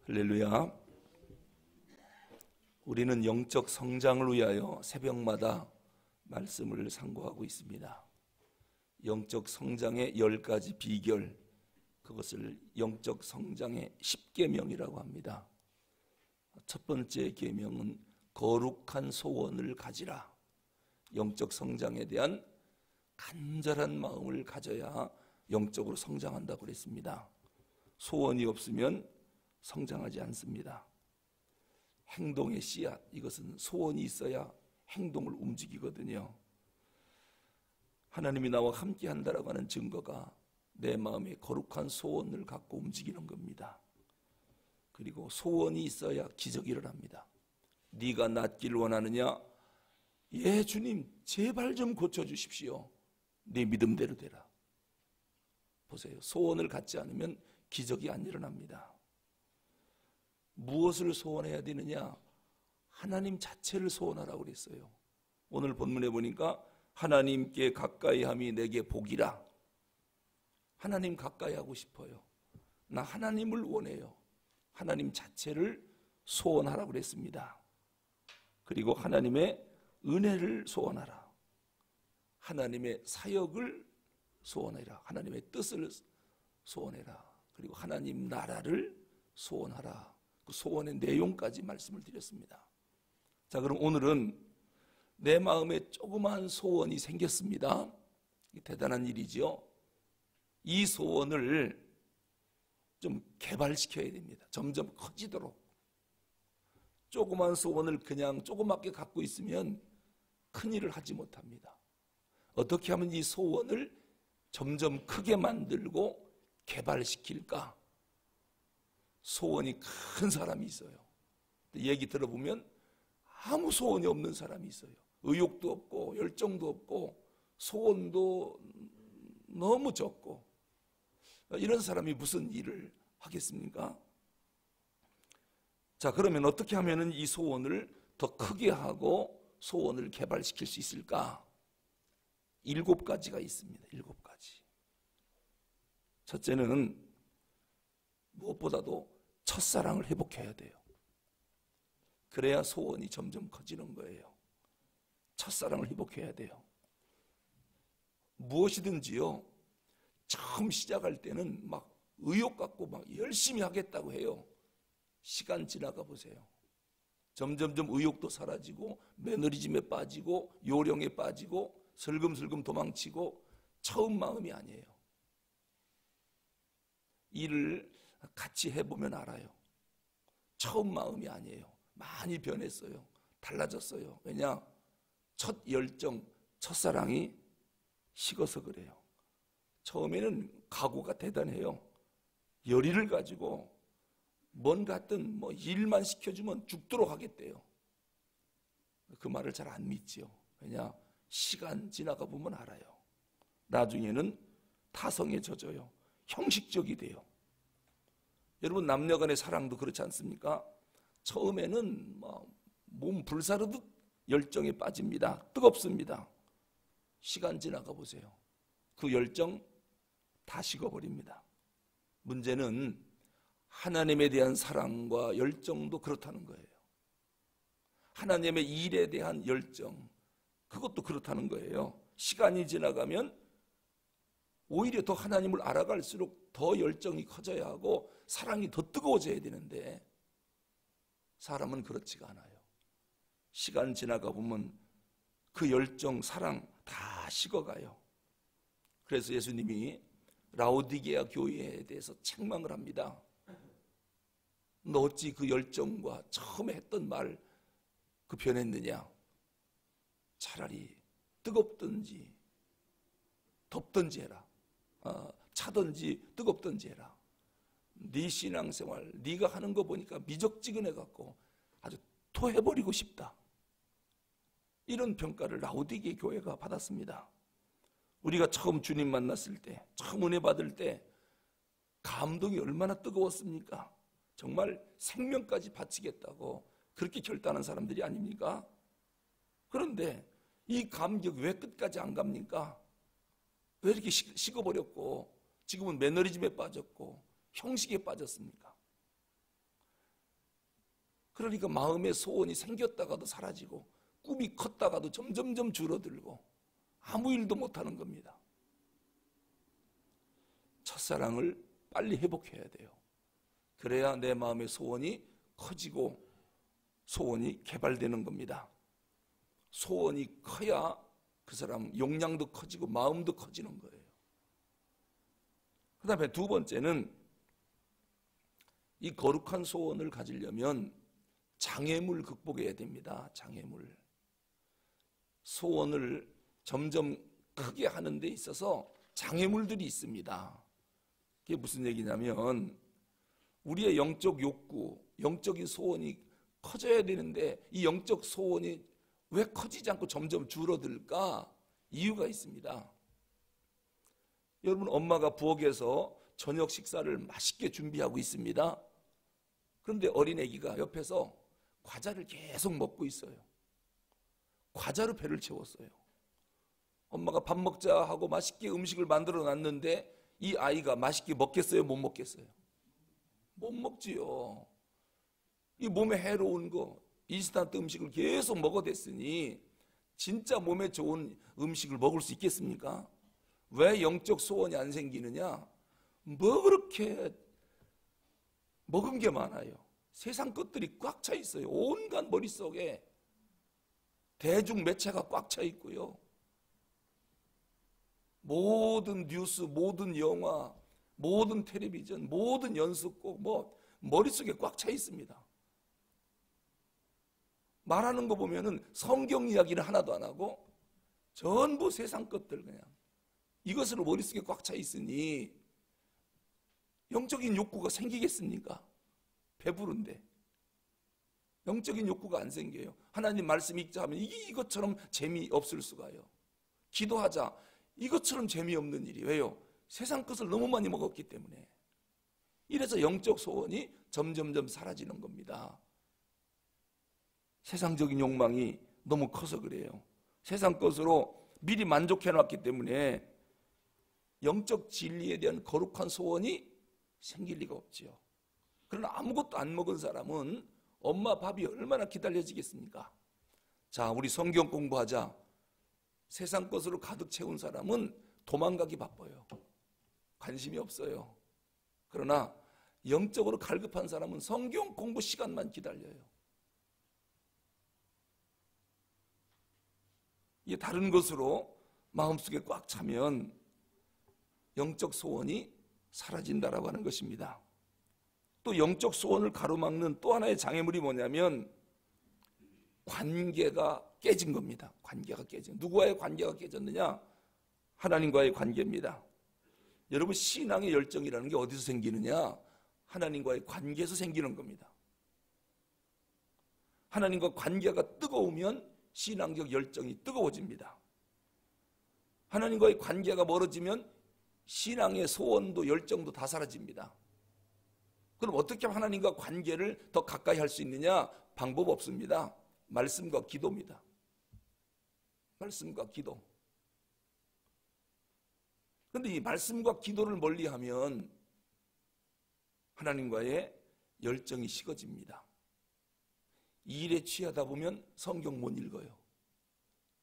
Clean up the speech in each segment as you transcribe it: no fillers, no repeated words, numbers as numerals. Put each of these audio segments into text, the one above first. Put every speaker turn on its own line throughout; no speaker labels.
할렐루야. 우리는 영적 성장을 위하여 새벽마다 말씀을 상고하고 있습니다. 영적 성장의 10가지 비결, 그것을 영적 성장의 10계명이라고 합니다. 첫 번째 계명은 거룩한 소원을 가지라. 영적 성장에 대한 간절한 마음을 가져야 영적으로 성장한다고 그랬습니다. 소원이 없으면 성장하지 않습니다. 행동의 씨앗, 이것은 소원이 있어야 행동을 움직이거든요. 하나님이 나와 함께 한다라고 하는 증거가 내 마음에 거룩한 소원을 갖고 움직이는 겁니다. 그리고 소원이 있어야 기적이 일어납니다. 네가 낫기를 원하느냐? 예, 주님, 제발 좀 고쳐주십시오. 네 믿음대로 되라. 보세요. 소원을 갖지 않으면 기적이 안 일어납니다. 무엇을 소원해야 되느냐? 하나님 자체를 소원하라고 그랬어요. 오늘 본문에 보니까 하나님께 가까이함이 내게 복이라. 하나님 가까이 하고 싶어요. 나 하나님을 원해요. 하나님 자체를 소원하라고 그랬습니다. 그리고 하나님의 은혜를 소원하라. 하나님의 사역을 소원해라. 하나님의 뜻을 소원해라. 그리고 하나님 나라를 소원하라. 그 소원의 내용까지 말씀을 드렸습니다. 자, 그럼 오늘은 내 마음에 조그마한 소원이 생겼습니다. 대단한 일이죠. 이 소원을 좀 개발시켜야 됩니다. 점점 커지도록. 조그만 소원을 그냥 조그맣게 갖고 있으면 큰일을 하지 못합니다. 어떻게 하면 이 소원을 점점 크게 만들고 개발시킬까? 소원이 큰 사람이 있어요. 얘기 들어보면 아무 소원이 없는 사람이 있어요. 의욕도 없고 열정도 없고 소원도 너무 적고. 이런 사람이 무슨 일을 하겠습니까? 자, 그러면 어떻게 하면 이 소원을 더 크게 하고 소원을 개발시킬 수 있을까? 7가지가 있습니다. 7가지. 첫째는 무엇보다도 첫사랑을 회복해야 돼요. 그래야 소원이 점점 커지는 거예요. 첫사랑을 회복해야 돼요. 무엇이든지요, 처음 시작할 때는 막 의욕 갖고 막 열심히 하겠다고 해요. 시간 지나가 보세요. 점점점 의욕도 사라지고 매너리즘에 빠지고 요령에 빠지고 슬금슬금 도망치고 처음 마음이 아니에요. 일을 같이 해보면 알아요. 처음 마음이 아니에요. 많이 변했어요. 달라졌어요. 왜냐? 첫 열정, 첫사랑이 식어서 그래요. 처음에는 각오가 대단해요. 열의를 가지고 뭔가 하여튼 일만 시켜주면 죽도록 하겠대요. 그 말을 잘 안 믿지요. 왜냐? 시간 지나가 보면 알아요. 나중에는 타성에 젖어요. 형식적이 돼요. 여러분, 남녀 간의 사랑도 그렇지 않습니까? 처음에는 몸 불사르듯 열정에 빠집니다. 뜨겁습니다. 시간 지나가 보세요. 그 열정 다 식어버립니다. 문제는 하나님에 대한 사랑과 열정도 그렇다는 거예요. 하나님의 일에 대한 열정, 그것도 그렇다는 거예요. 시간이 지나가면 오히려 더 하나님을 알아갈수록 더 열정이 커져야 하고 사랑이 더 뜨거워져야 되는데 사람은 그렇지가 않아요. 시간 지나가 보면 그 열정, 사랑 다 식어가요. 그래서 예수님이 라오디게아 교회에 대해서 책망을 합니다. 너 어찌 그 열정과 처음에 했던 말 그 변했느냐? 차라리 뜨겁든지 덥든지 해라. 차든지 뜨겁든지 해라. 네 신앙생활 네가 하는 거 보니까 미적지근해 갖고 아주 토해버리고 싶다. 이런 평가를 라오디게 교회가 받았습니다. 우리가 처음 주님 만났을 때, 처음 은혜 받을 때 감동이 얼마나 뜨거웠습니까? 정말 생명까지 바치겠다고 그렇게 결단한 사람들이 아닙니까? 그런데 이 감격 왜 끝까지 안 갑니까? 왜 이렇게 식어버렸고 지금은 매너리즘에 빠졌고 형식에 빠졌습니까? 그러니까 마음의 소원이 생겼다가도 사라지고 꿈이 컸다가도 점점점 줄어들고 아무 일도 못하는 겁니다. 첫사랑을 빨리 회복해야 돼요. 그래야 내 마음의 소원이 커지고 소원이 개발되는 겁니다. 소원이 커야 그 사람 용량도 커지고 마음도 커지는 거예요. 그 다음에 두 번째는 이 거룩한 소원을 가지려면 장애물 극복해야 됩니다. 장애물. 소원을 점점 크게 하는 데 있어서 장애물들이 있습니다. 그게 무슨 얘기냐면 우리의 영적 욕구, 영적인 소원이 커져야 되는데 이 영적 소원이 왜 커지지 않고 점점 줄어들까? 이유가 있습니다. 여러분, 엄마가 부엌에서 저녁 식사를 맛있게 준비하고 있습니다. 그런데 어린애기가 옆에서 과자를 계속 먹고 있어요. 과자로 배를 채웠어요. 엄마가 밥 먹자 하고 맛있게 음식을 만들어 놨는데 이 아이가 맛있게 먹겠어요? 못 먹겠어요? 못 먹지요. 이 몸에 해로운 거, 인스턴트 음식을 계속 먹어댔으니 진짜 몸에 좋은 음식을 먹을 수 있겠습니까? 왜 영적 소원이 안 생기느냐? 뭐 그렇게 먹은 게 많아요. 세상 것들이 꽉 차 있어요. 온갖 머릿속에 대중 매체가 꽉 차 있고요. 모든 뉴스, 모든 영화, 모든 텔레비전, 모든 연습곡, 머릿속에 꽉 차 있습니다. 말하는 거 보면은 성경 이야기를 하나도 안 하고 전부 세상 것들 그냥 이것으로 머릿속에 꽉 차 있으니 영적인 욕구가 생기겠습니까? 배부른데 영적인 욕구가 안 생겨요. 하나님 말씀 읽자 하면 이것처럼 재미없을 수가요. 기도하자 이것처럼 재미없는 일이 왜요? 세상 것을 너무 많이 먹었기 때문에. 이래서 영적 소원이 점점점 사라지는 겁니다. 세상적인 욕망이 너무 커서 그래요. 세상 것으로 미리 만족해 놨기 때문에 영적 진리에 대한 거룩한 소원이 생길 리가 없지요. 그러나 아무것도 안 먹은 사람은 엄마 밥이 얼마나 기다려지겠습니까? 자, 우리 성경 공부하자. 세상 것으로 가득 채운 사람은 도망가기 바빠요. 관심이 없어요. 그러나 영적으로 갈급한 사람은 성경 공부 시간만 기다려요. 이게 다른 것으로 마음속에 꽉 차면 영적 소원이 사라진다라고 하는 것입니다. 또 영적 소원을 가로막는 또 하나의 장애물이 뭐냐면 관계가 깨진 겁니다. 관계가 깨진. 누구와의 관계가 깨졌느냐? 하나님과의 관계입니다. 여러분, 신앙의 열정이라는 게 어디서 생기느냐? 하나님과의 관계에서 생기는 겁니다. 하나님과 관계가 뜨거우면 신앙적 열정이 뜨거워집니다. 하나님과의 관계가 멀어지면 신앙의 소원도 열정도 다 사라집니다. 그럼 어떻게 하나님과 관계를 더 가까이 할 수 있느냐? 방법 없습니다. 말씀과 기도입니다. 말씀과 기도. 그런데 이 말씀과 기도를 멀리하면 하나님과의 열정이 식어집니다. 이 일에 취하다 보면 성경 못 읽어요.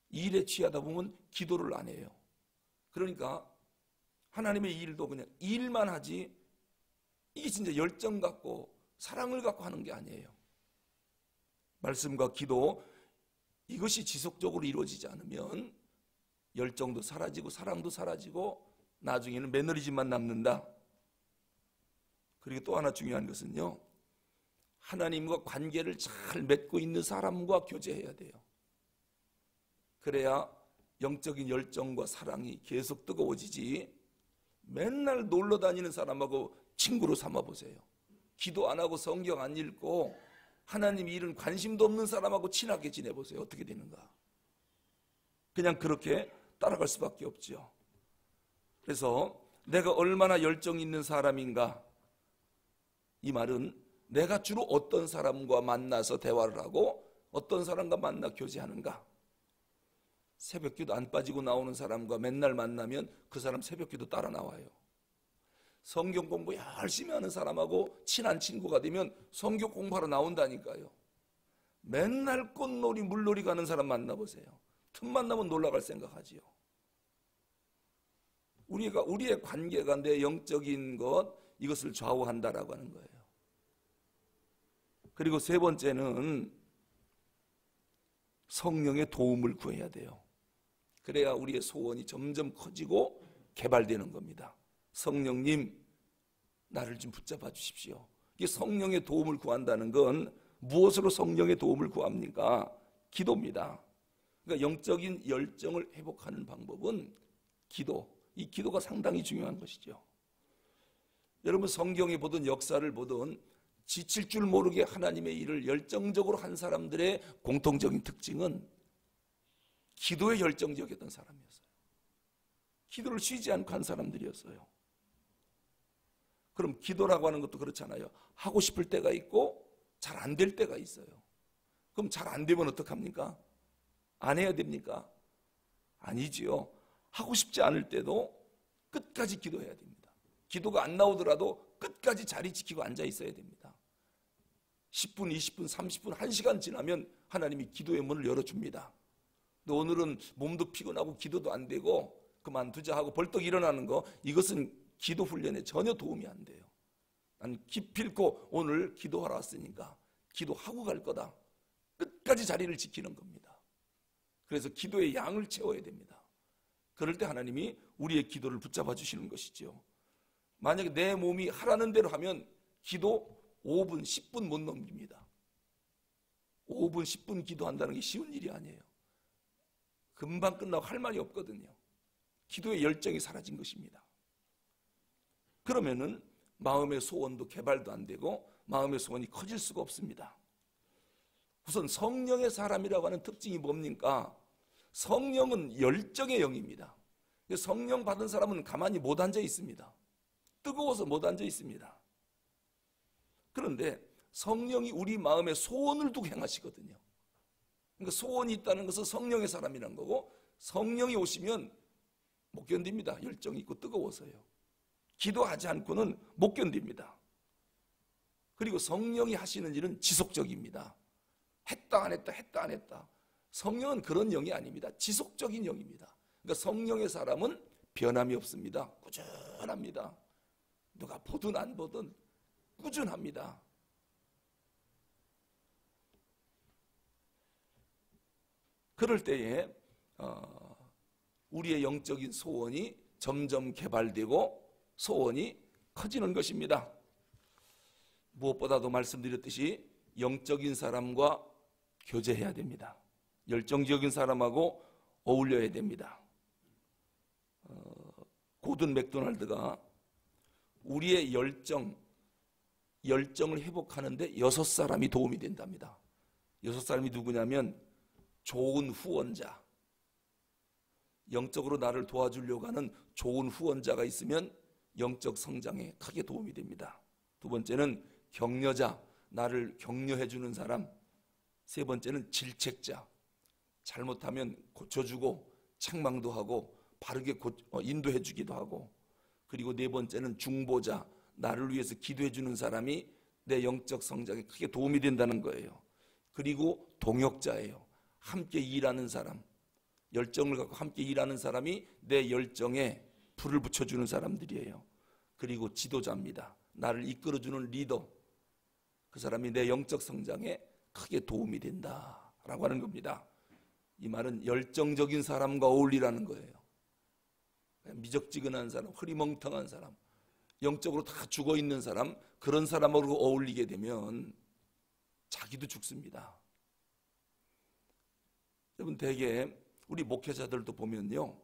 이 일에 취하다 보면 기도를 안 해요. 그러니까 하나님의 일도 그냥 일만 하지 이게 진짜 열정 갖고 사랑을 갖고 하는 게 아니에요. 말씀과 기도 이것이 지속적으로 이루어지지 않으면 열정도 사라지고 사랑도 사라지고 나중에는 매너리즘만 남는다. 그리고 또 하나 중요한 것은요, 하나님과 관계를 잘 맺고 있는 사람과 교제해야 돼요. 그래야 영적인 열정과 사랑이 계속 뜨거워지지. 맨날 놀러 다니는 사람하고 친구로 삼아보세요. 기도 안 하고 성경 안 읽고 하나님 일은 관심도 없는 사람하고 친하게 지내보세요. 어떻게 되는가? 그냥 그렇게 따라갈 수밖에 없죠. 그래서 내가 얼마나 열정 있는 사람인가? 이 말은 내가 주로 어떤 사람과 만나서 대화를 하고 어떤 사람과 만나 교제하는가? 새벽기도 안 빠지고 나오는 사람과 맨날 만나면 그 사람 새벽기도 따라 나와요. 성경 공부 열심히 하는 사람하고 친한 친구가 되면 성경 공부하러 나온다니까요. 맨날 꽃놀이 물놀이 가는 사람 만나보세요. 틈만 나면 놀러갈 생각하지요. 우리의 관계가 내 영적인 것, 이것을 좌우한다라고 하는 거예요. 그리고 세 번째는 성령의 도움을 구해야 돼요. 그래야 우리의 소원이 점점 커지고 개발되는 겁니다. 성령님, 나를 좀 붙잡아 주십시오. 이게 성령의 도움을 구한다는 건 무엇으로 성령의 도움을 구합니까? 기도입니다. 그러니까 영적인 열정을 회복하는 방법은 기도. 이 기도가 상당히 중요한 것이죠. 여러분, 성경에 보든 역사를 보든 지칠 줄 모르게 하나님의 일을 열정적으로 한 사람들의 공통적인 특징은 기도에 열정적이었던 사람이었어요. 기도를 쉬지 않고 한 사람들이었어요. 그럼 기도라고 하는 것도 그렇잖아요. 하고 싶을 때가 있고 잘 안 될 때가 있어요. 그럼 잘 안 되면 어떡합니까? 안 해야 됩니까? 아니지요. 하고 싶지 않을 때도 끝까지 기도해야 됩니다. 기도가 안 나오더라도 끝까지 자리 지키고 앉아 있어야 됩니다. 10분, 20분, 30분, 1시간 지나면 하나님이 기도의 문을 열어줍니다. 근데 오늘은 몸도 피곤하고 기도도 안 되고 그만두자 하고 벌떡 일어나는 거, 이것은 기도 훈련에 전혀 도움이 안 돼요. 난 기필코 오늘 기도하러 왔으니까 기도하고 갈 거다. 끝까지 자리를 지키는 겁니다. 그래서 기도의 양을 채워야 됩니다. 그럴 때 하나님이 우리의 기도를 붙잡아 주시는 것이죠. 만약에 내 몸이 하라는 대로 하면 기도 5분, 10분 못 넘깁니다. 5분, 10분 기도한다는 게 쉬운 일이 아니에요. 금방 끝나고 할 말이 없거든요. 기도의 열정이 사라진 것입니다. 그러면은 마음의 소원도 개발도 안 되고 마음의 소원이 커질 수가 없습니다. 우선 성령의 사람이라고 하는 특징이 뭡니까? 성령은 열정의 영입니다. 성령 받은 사람은 가만히 못 앉아 있습니다. 뜨거워서 못 앉아 있습니다. 그런데 성령이 우리 마음에 소원을 두고 행하시거든요. 그러니까 소원이 있다는 것은 성령의 사람이라는 거고, 성령이 오시면 못 견딥니다. 열정이 있고 뜨거워서요. 기도하지 않고는 못 견딥니다. 그리고 성령이 하시는 일은 지속적입니다. 했다 안 했다, 했다 안 했다. 성령은 그런 영이 아닙니다. 지속적인 영입니다. 그러니까 성령의 사람은 변함이 없습니다. 꾸준합니다. 누가 보든 안 보든 꾸준합니다. 그럴 때에 우리의 영적인 소원이 점점 개발되고 소원이 커지는 것입니다. 무엇보다도 말씀드렸듯이 영적인 사람과 교제해야 됩니다. 열정적인 사람하고 어울려야 됩니다. 고든 맥도날드가 우리의 열정을 회복하는데 6사람이 도움이 된답니다. 6사람이 누구냐면 좋은 후원자, 영적으로 나를 도와주려고 하는 좋은 후원자가 있으면 영적 성장에 크게 도움이 됩니다. 두 번째는 격려자, 나를 격려해 주는 사람. 세 번째는 질책자, 잘못하면 고쳐주고 책망도 하고 바르게 인도해 주기도 하고. 그리고 네 번째는 중보자, 나를 위해서 기도해 주는 사람이 내 영적 성장에 크게 도움이 된다는 거예요. 그리고 동역자예요. 함께 일하는 사람, 열정을 갖고 함께 일하는 사람이 내 열정에 불을 붙여주는 사람들이에요. 그리고 지도자입니다. 나를 이끌어주는 리더, 그 사람이 내 영적 성장에 크게 도움이 된다라고 하는 겁니다. 이 말은 열정적인 사람과 어울리라는 거예요. 미적지근한 사람, 흐리멍텅한 사람, 영적으로 다 죽어있는 사람, 그런 사람하고 어울리게 되면 자기도 죽습니다. 여러분, 대개 우리 목회자들도 보면요,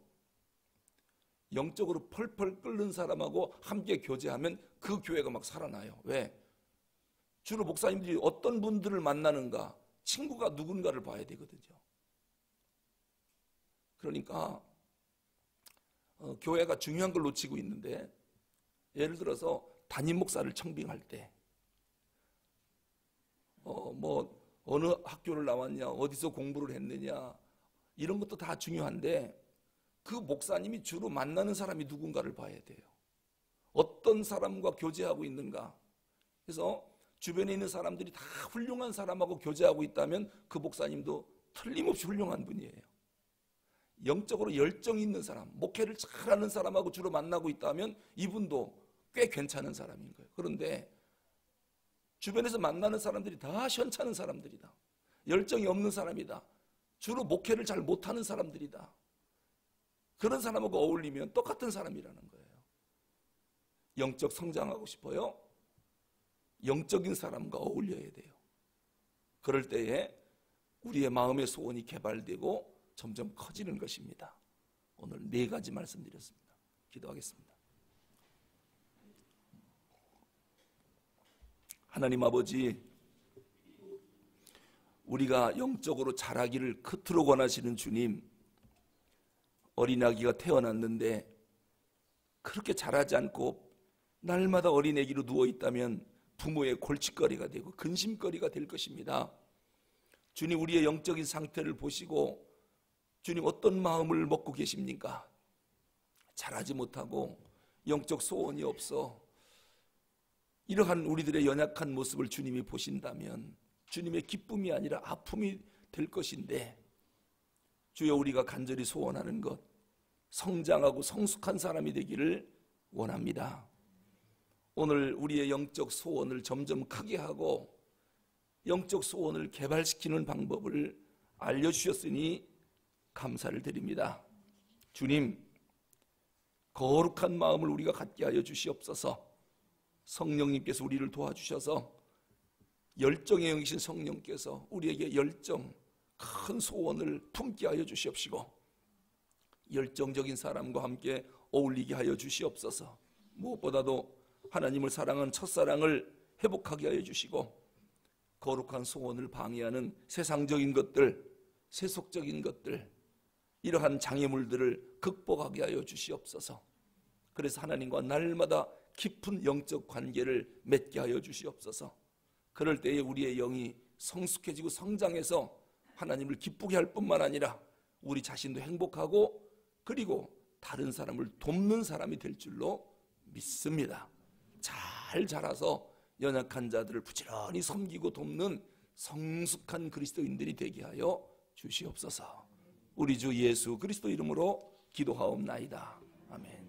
영적으로 펄펄 끓는 사람하고 함께 교제하면 그 교회가 막 살아나요. 왜? 주로 목사님들이 어떤 분들을 만나는가, 친구가 누군가를 봐야 되거든요. 그러니까 교회가 중요한 걸 놓치고 있는데, 예를 들어서 담임 목사를 청빙할 때 어느 학교를 나왔냐, 어디서 공부를 했느냐, 이런 것도 다 중요한데 그 목사님이 주로 만나는 사람이 누군가를 봐야 돼요. 어떤 사람과 교제하고 있는가. 그래서 주변에 있는 사람들이 다 훌륭한 사람하고 교제하고 있다면 그 목사님도 틀림없이 훌륭한 분이에요. 영적으로 열정이 있는 사람, 목회를 잘하는 사람하고 주로 만나고 있다면 이분도 꽤 괜찮은 사람인 거예요. 그런데 주변에서 만나는 사람들이 다 시원찮은 사람들이다, 열정이 없는 사람이다, 주로 목회를 잘 못하는 사람들이다, 그런 사람하고 어울리면 똑같은 사람이라는 거예요. 영적 성장하고 싶어요? 영적인 사람과 어울려야 돼요. 그럴 때에 우리의 마음의 소원이 개발되고 점점 커지는 것입니다. 오늘 4가지 말씀드렸습니다. 기도하겠습니다. 하나님 아버지, 우리가 영적으로 자라기를 그토록 원하시는 주님, 어린아기가 태어났는데 그렇게 자라지 않고 날마다 어린아기로 누워있다면 부모의 골칫거리가 되고 근심거리가 될 것입니다. 주님, 우리의 영적인 상태를 보시고 주님, 어떤 마음을 먹고 계십니까? 자라지 못하고 영적 소원이 없어 이러한 우리들의 연약한 모습을 주님이 보신다면 주님의 기쁨이 아니라 아픔이 될 것인데, 주여, 우리가 간절히 소원하는 것, 성장하고 성숙한 사람이 되기를 원합니다. 오늘 우리의 영적 소원을 점점 크게 하고 영적 소원을 개발시키는 방법을 알려주셨으니 감사를 드립니다. 주님, 거룩한 마음을 우리가 갖게 하여 주시옵소서. 성령님께서 우리를 도와주셔서 열정의 영이신 성령께서 우리에게 열정, 큰 소원을 품게 하여 주시옵시고 열정적인 사람과 함께 어울리게 하여 주시옵소서. 무엇보다도 하나님을 사랑한 첫사랑을 회복하게 하여 주시고 거룩한 소원을 방해하는 세상적인 것들, 세속적인 것들, 이러한 장애물들을 극복하게 하여 주시옵소서. 그래서 하나님과 날마다 깊은 영적 관계를 맺게 하여 주시옵소서. 그럴 때에 우리의 영이 성숙해지고 성장해서 하나님을 기쁘게 할 뿐만 아니라 우리 자신도 행복하고 그리고 다른 사람을 돕는 사람이 될 줄로 믿습니다. 잘 자라서 연약한 자들을 부지런히 섬기고 돕는 성숙한 그리스도인들이 되게 하여 주시옵소서. 우리 주 예수 그리스도 이름으로 기도하옵나이다. 아멘.